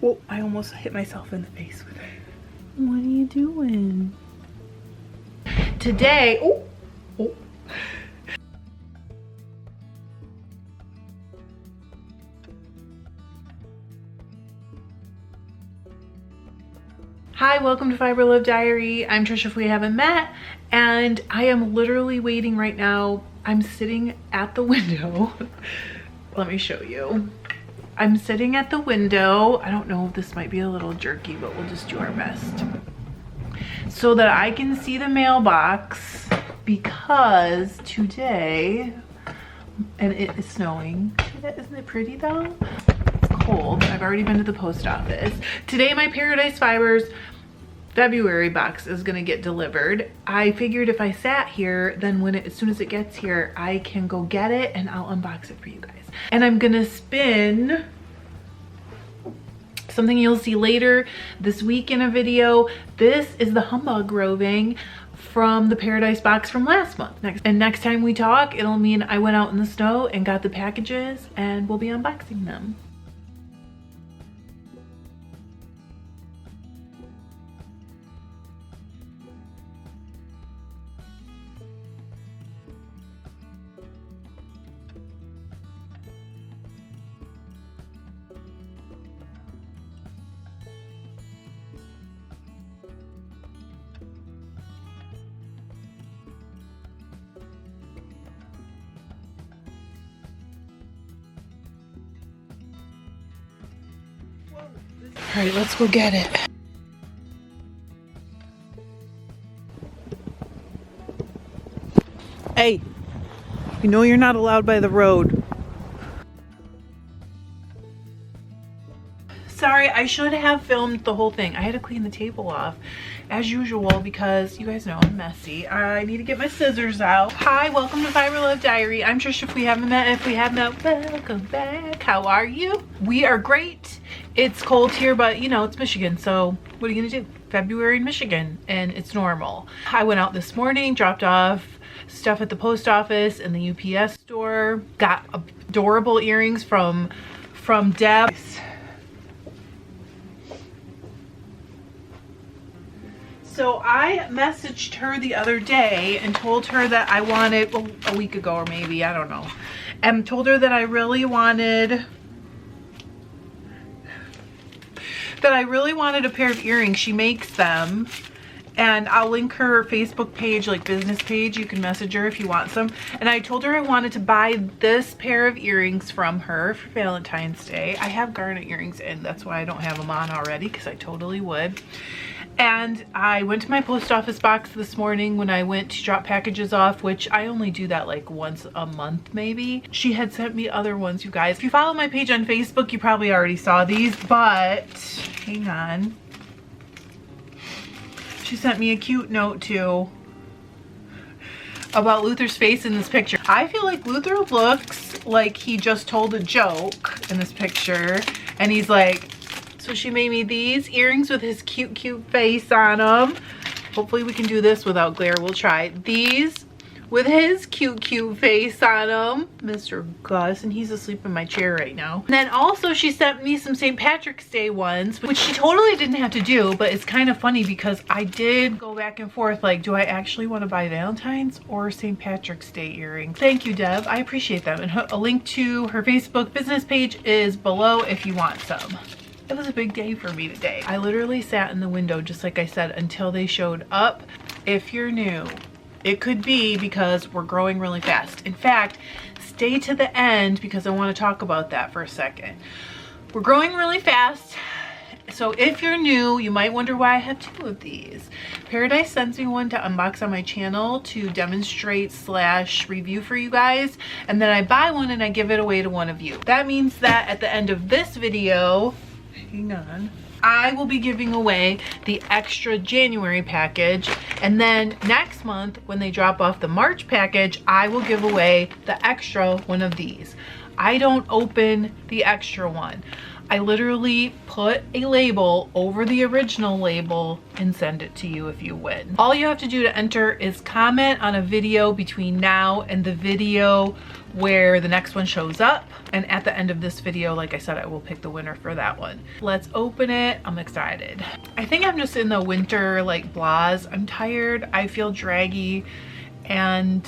Whoa, I almost hit myself in the face with it. What are you doing? Today, oh. Hi, welcome to Fiber Love Diary. I'm Trisha if we haven't met, and I am literally waiting right now. I'm sitting at the window. Let me show you. I'm sitting at the window. I don't know if this might be a little jerky, but we'll just do our best. So that I can see the mailbox, because today, and it is snowing. Isn't it pretty though? It's cold. I've already been to the post office. Today my Paradise Fibers February box is gonna get delivered. I figured if I sat here, then as soon as it gets here, I can go get it and I'll unbox it for you guys. And I'm gonna spin something you'll see later this week in a video. This is the humbug roving from the Paradise box from last month. Next time we talk, it'll mean I went out in the snow and got the packages, and we'll be unboxing them. All right, let's go get it. Hey, you know you're not allowed by the road. Sorry, I should have filmed the whole thing. I had to clean the table off as usual because you guys know I'm messy. I need to get my scissors out. Hi, welcome to Fiber Love Diary. I'm Trisha if we haven't met. If we have met, welcome back. How are you? We are great. It's cold here, but you know, it's Michigan, so what are you gonna do? February in Michigan, and it's normal. I went out this morning, dropped off stuff at the post office and the UPS store. Got adorable earrings from Deb. So I messaged her the other day and told her that I wanted, well, a week ago or maybe, I don't know, and told her that I really wanted a pair of earrings. She makes them, and I'll link her Facebook page, like business page. You can message her if you want some. And I told her I wanted to buy this pair of earrings from her for Valentine's Day. I have garnet earrings and that's why I don't have them on already, because I totally would. And I went to my post office box this morning when I went to drop packages off, which I only do that like once a month maybe. She had sent me other ones, you guys. If you follow my page on Facebook, you probably already saw these, but hang on. She sent me a cute note too about Luther's face in this picture. I feel like Luther looks like he just told a joke in this picture, and he's like, so she made me these earrings with his cute face on them. Hopefully we can do this without glare. We'll try. These with his cute face on them, Mr. Gus, and he's asleep in my chair right now. And then also she sent me some St. Patrick's Day ones, which she totally didn't have to do, but it's kind of funny because I did go back and forth, like, do I actually want to buy Valentine's or St. Patrick's Day earrings? Thank you, Deb. I appreciate them. And a link to her Facebook business page is below if you want some. It was a big day for me today. I literally sat in the window, just like I said, until they showed up. If you're new, it could be because we're growing really fast. In fact, stay to the end because I want to talk about that for a second. We're growing really fast. So if you're new, you might wonder why I have two of these. Paradise sends me one to unbox on my channel to demonstrate / review for you guys. And then I buy one and I give it away to one of you. That means that at the end of this video, hang on, I will be giving away the extra January package, and then next month when they drop off the March package, I will give away the extra one of these. I don't open the extra one. I literally put a label over the original label and send it to you if you win. All you have to do to enter is comment on a video between now and the video where the next one shows up. And at the end of this video, like I said, I will pick the winner for that one. Let's open it. I'm excited. I think I'm just in the winter like blahs. I'm tired. I feel draggy. And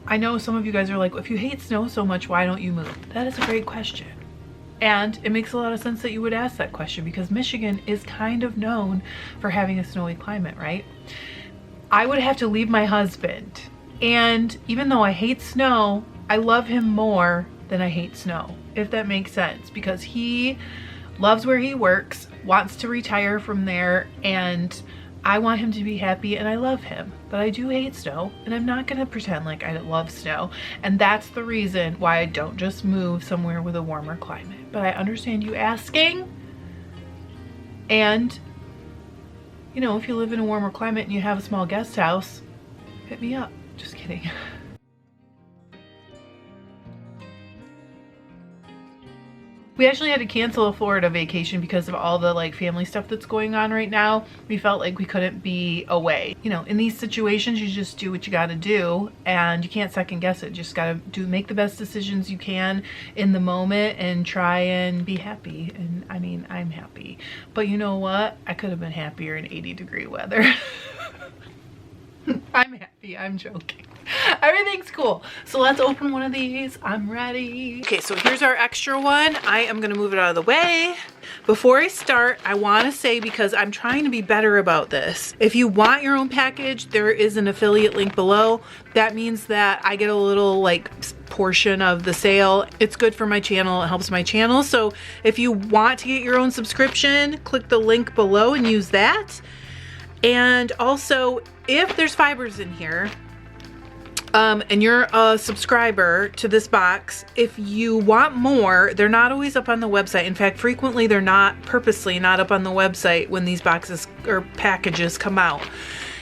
I know some of you guys are like, if you hate snow so much, why don't you move? That is a great question. And it makes a lot of sense that you would ask that question because Michigan is kind of known for having a snowy climate, right? I would have to leave my husband. And even though I hate snow, I love him more than I hate snow, if that makes sense, because he loves where he works, wants to retire from there, and I want him to be happy and I love him. But I do hate snow and I'm not gonna pretend like I love snow. And that's the reason why I don't just move somewhere with a warmer climate. But I understand you asking. And, you know, if you live in a warmer climate and you have a small guest house, hit me up. Just kidding. We actually had to cancel a Florida vacation because of all the like family stuff that's going on right now. We felt like we couldn't be away. You know, in these situations, you just do what you gotta do and you can't second guess it. Just gotta make the best decisions you can in the moment and try and be happy. And I mean, I'm happy. But you know what? I could have been happier in 80-degree weather. I'm happy, I'm joking. Everything's cool. So let's open one of these. I'm ready. Okay, so here's our extra one. I am gonna move it out of the way. Before I start, I wanna say, because I'm trying to be better about this, if you want your own package, there is an affiliate link below. That means that I get a little like portion of the sale. It's good for my channel, it helps my channel. So if you want to get your own subscription, click the link below and use that. And also, if there's fibers in here, and you're a subscriber to this box, if you want more, they're not always up on the website. In fact, frequently they're not, purposely not up on the website when these boxes or packages come out.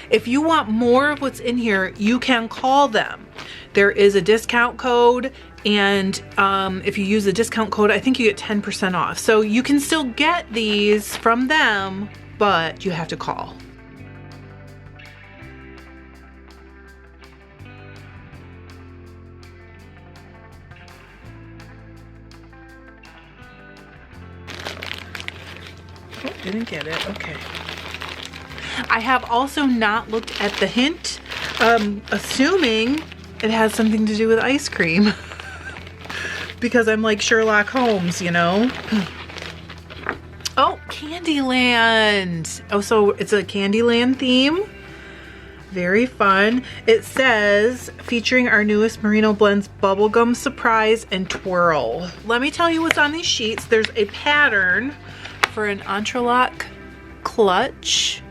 If you want more of what's in here, you can call them. There is a discount code, and if you use the discount code, I think you get 10% off. So you can still get these from them, but you have to call. Didn't get it. Okay. I have also not looked at the hint, assuming it has something to do with ice cream. Because I'm like Sherlock Holmes, you know? Oh, Candyland. Oh, so it's a Candyland theme. Very fun. It says, featuring our newest Merino blends, Bubblegum Surprise and Twirl. Let me tell you what's on these sheets. There's a pattern for an entrelock clutch,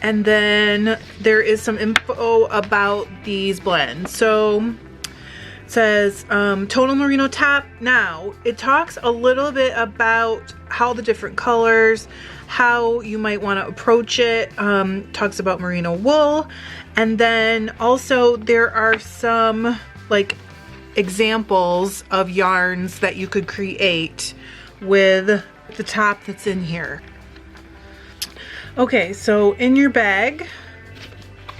and then there is some info about these blends. So it says tonal merino top. Now it talks a little bit about how the different colors, how you might want to approach it. Talks about merino wool, and then also there are some like examples of yarns that you could create with the top that's in here. Okay, so in your bag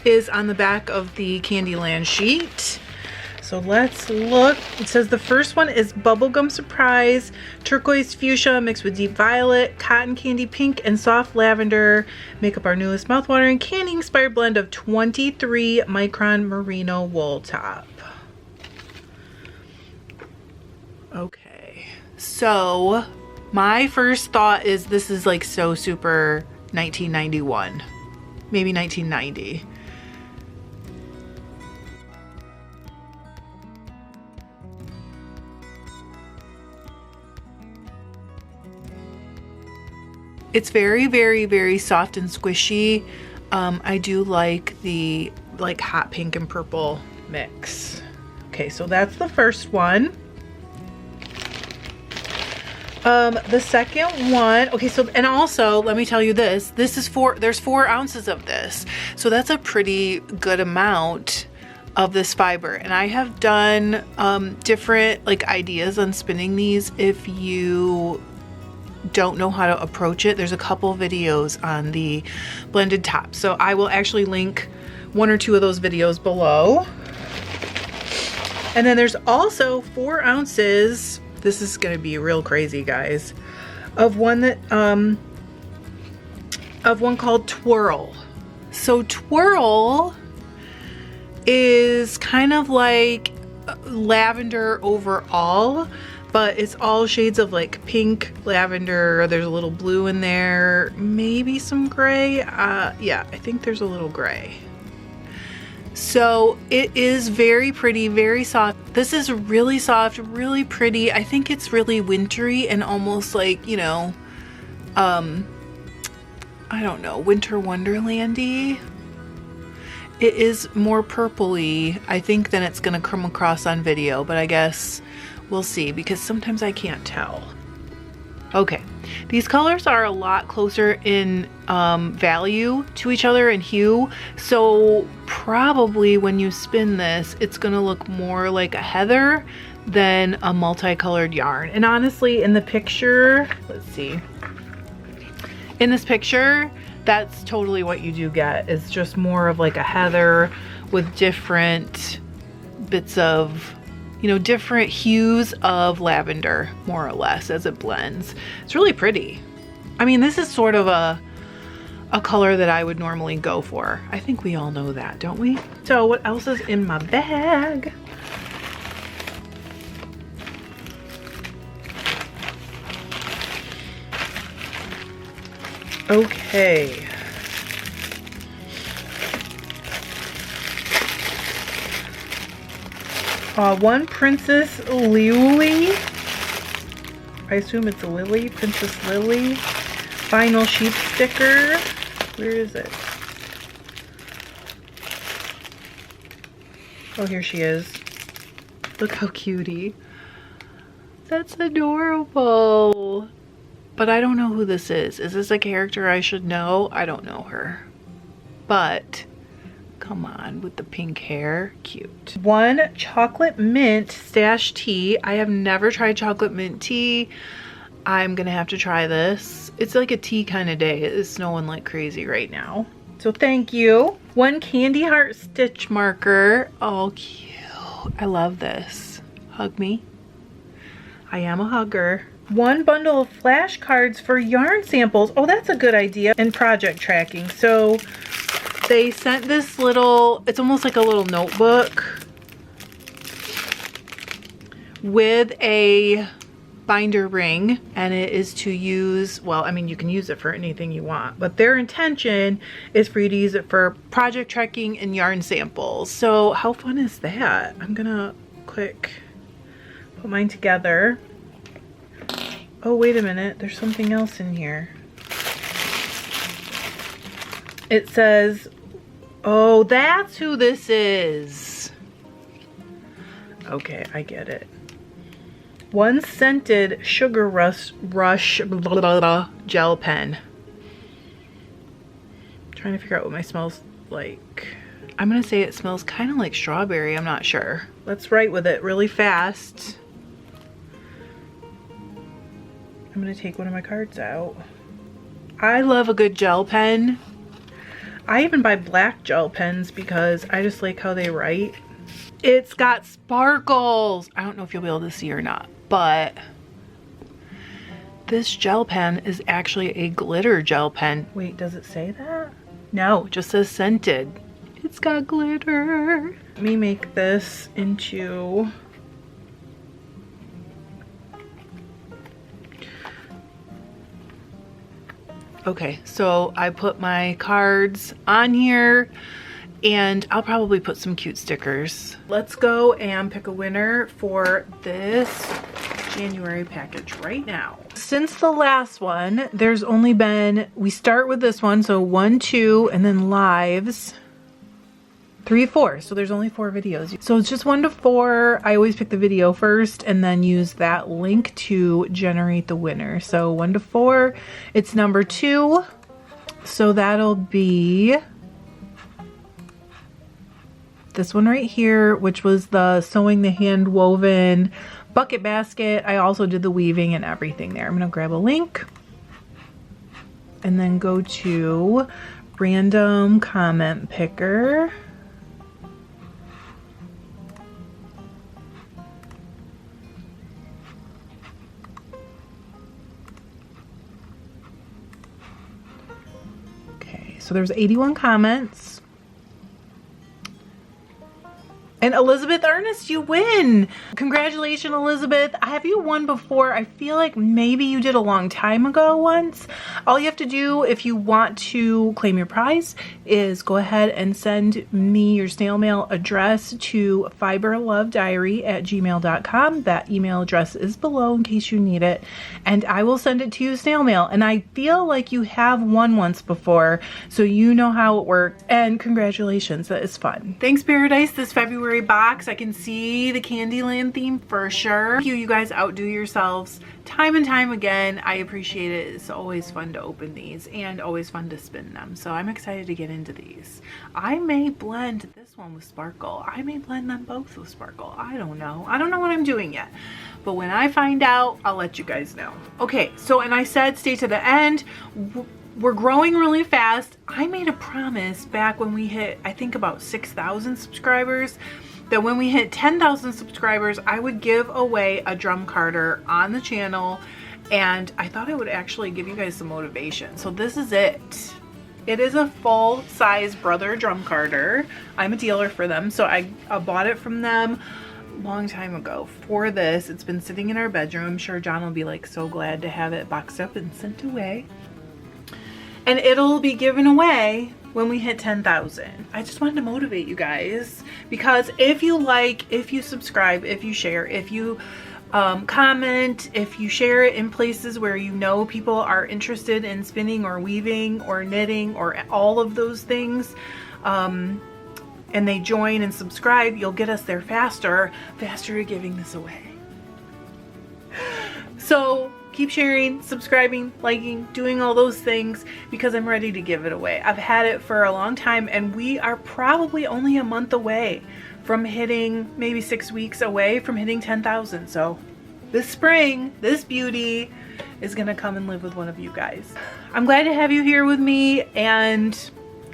is on the back of the Candyland sheet. So let's look. It says the first one is Bubblegum Surprise, turquoise fuchsia mixed with deep violet, cotton candy pink, and soft lavender. Make up our newest mouthwatering candy inspired blend of 23 micron merino wool top. Okay, so my first thought is this is like so super 1991, maybe 1990. It's very, very, very soft and squishy. I do like the like hot pink and purple mix. Okay, so that's the first one. The second one, okay, so, and also let me tell you this is there's 4 ounces of this, so that's a pretty good amount of this fiber. And I have done different like ideas on spinning these. If you don't know how to approach it, there's a couple videos on the blended top. So I will actually link 1 or 2 of those videos below. And then there's also 4 ounces, this is gonna be real crazy, guys, of one that, of one called Twirl. So Twirl is kind of like lavender overall, but it's all shades of like pink, lavender, there's a little blue in there, maybe some gray. Yeah, I think there's a little gray. So it is very pretty, very soft. This is really soft, really pretty. I think it's really wintry and almost like, you know, I don't know, winter wonderlandy. It is more purpley, I think, than it's gonna come across on video, but I guess we'll see, because sometimes I can't tell. Okay, these colors are a lot closer in value to each other in hue, so probably when you spin this, it's gonna look more like a heather than a multicolored yarn. And honestly, in the picture, let's see, in this picture, that's totally what you do get. It's just more of like a heather with different bits of, you know, different hues of lavender, more or less, as it blends. It's really pretty. I mean, this is sort of a color that I would normally go for. I think we all know that, don't we? So what else is in my bag? Okay. One Princess Lily. I assume it's a Lily, Princess Lily. Vinyl sheep sticker. Where is it? Oh, here she is. Look how cutie. That's adorable. But I don't know who this is. Is this a character I should know? I don't know her. But come on, with the pink hair, cute. One chocolate mint stash tea. I have never tried chocolate mint tea. I'm gonna have to try this. It's like a tea kind of day. It is snowing like crazy right now. So thank you. One candy heart stitch marker. Oh, cute. I love this. Hug me. I am a hugger. One bundle of flashcards for yarn samples. Oh, that's a good idea. And project tracking. So they sent this little, it's almost like a little notebook with a binder ring, and it is to use, well, I mean, you can use it for anything you want, but their intention is for you to use it for project tracking and yarn samples. So how fun is that? I'm gonna quick put mine together. Oh, wait a minute, there's something else in here. It says, oh, that's who this is. Okay, I get it. One scented Sugar Rush blah, blah, blah, gel pen. I'm trying to figure out what my smells like. I'm gonna say it smells kind of like strawberry, I'm not sure. Let's write with it really fast. I'm gonna take one of my cards out. I love a good gel pen. I even buy black gel pens because I just like how they write. It's got sparkles. I don't know if you'll be able to see or not, but this gel pen is actually a glitter gel pen. Wait, does it say that? No, it just says scented. It's got glitter. Let me make this into okay, so I put my cards on here and I'll probably put some cute stickers. Let's go and pick a winner for this January package right now. Since the last one, there's only been, we start with this one, so 1, 2, and then lives 3, 4. So there's only 4 videos. So it's just 1 to 4. I always pick the video first and then use that link to generate the winner. So 1 to 4, it's number 2. So that'll be this one right here, which was the Sewing the Hand Woven bucket basket. I also did the weaving and everything there. I'm gonna grab a link and then go to random comment picker. Okay, so there's 81 comments. And Elizabeth Ernest, you win. Congratulations, Elizabeth. Have you won before? I feel like maybe you did a long time ago once. All you have to do if you want to claim your prize is go ahead and send me your snail mail address to fiberlovediary@gmail.com. That email address is below in case you need it. And I will send it to you snail mail. And I feel like you have won once before, so you know how it works. And congratulations, that is fun. Thanks, Paradise. This February box, I can see the Candyland theme for sure. You guys outdo yourselves time and time again. I appreciate it. It's always fun to open these and always fun to spin them. So I'm excited to get into these. I may blend this one with sparkle. I may blend them both with sparkle. I don't know. I don't know what I'm doing yet. But when I find out, I'll let you guys know. Okay, so and I said stay to the end. We're growing really fast. I made a promise back when we hit, I think about 6,000 subscribers, that when we hit 10,000 subscribers, I would give away a drum carder on the channel. And I thought I would actually give you guys some motivation. So this is it. It is a full-size Brother drum carder. I'm a dealer for them, so I bought it from them a long time ago for this. It's been sitting in our bedroom. I'm sure John will be like so glad to have it boxed up and sent away. And it'll be given away when we hit 10,000. I just wanted to motivate you guys, because if you like, if you subscribe, if you share, if you comment, if you share it in places where you know people are interested in spinning or weaving or knitting or all of those things, and they join and subscribe, you'll get us there faster to giving this away. So keep sharing, subscribing, liking, doing all those things, because I'm ready to give it away. I've had it for a long time, and we are probably only a month away from hitting, maybe 6 weeks away from hitting 10,000. So this spring, this beauty is gonna come and live with one of you guys. I'm glad to have you here with me and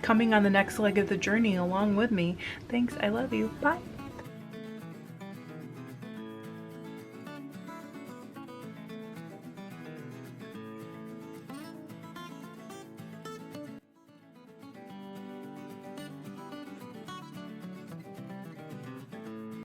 coming on the next leg of the journey along with me. Thanks, I love you, bye.